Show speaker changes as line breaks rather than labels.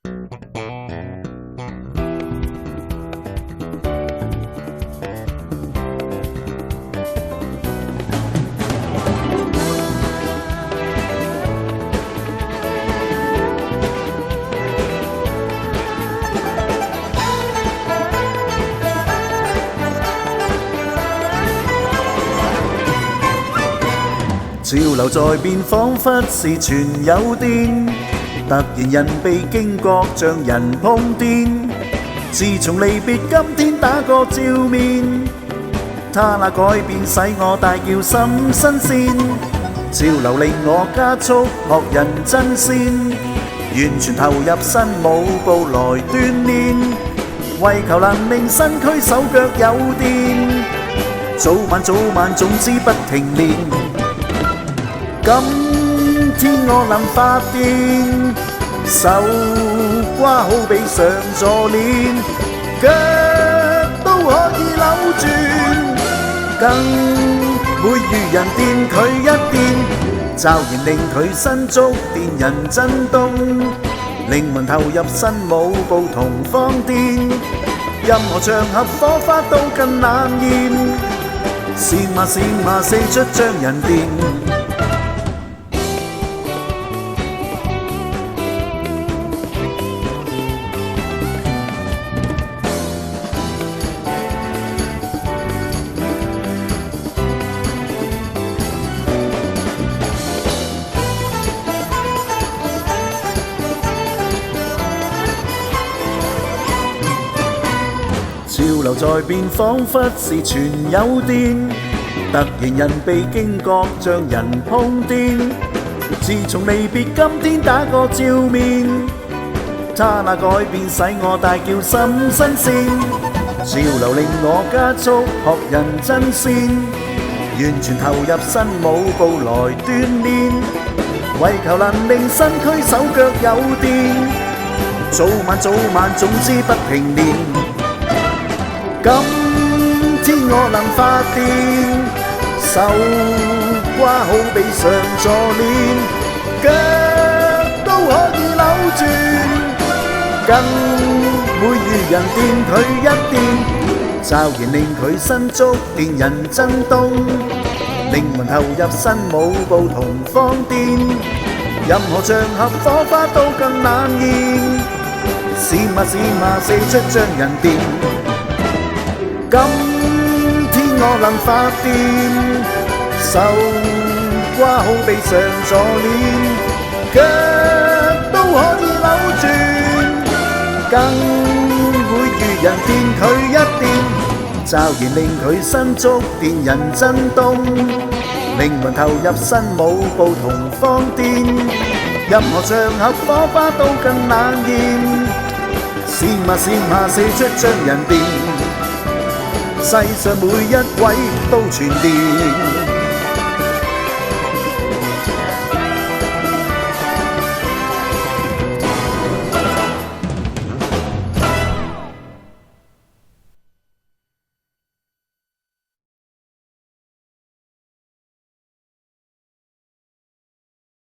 潮流在變，彷彿是全有電。突然人被驚覺，像人碰電。自從離別，今天打個照面，他那改變使我大叫心新鮮。潮流令我加速學人真仙，完全投入新舞步來鍛鍊，為求能令身軀手腳有電。早晚總之不停練。今天我能發電，手瓜好比上座鏈，腳都可以扭轉，更會遇人電佢一電，驟然令佢身觸電人震動，靈魂投入新舞步同放電，任何場合火花都更冷豔，閃嘛四出將人電。潮流在變，彷彿是全有電。突然人被驚覺，像人碰電。自從離別，今天打個照面，他那改變使我大叫心新鮮。潮流令我加速學人真仙，完全投入新舞步來鍛鍊，為求能令身軀手腳有電。早晚總之不停練。今天我能發電，手瓜好比上座鏈，腳都可以扭轉，更會遇人電佢一電，驟然令佢身觸電人震動，靈魂投入新舞步同放電，任何場合火花都更冷豔，閃嘛四出將人電。今天我能發電，手瓜好比上座鏈，腳都可以扭轉，更會遇人電佢一電，驟然令佢身觸電人震動，靈魂投入新舞步同放電，任何場合火花都更冷豔，閃嘛四出將人電。世上每一位都傳電。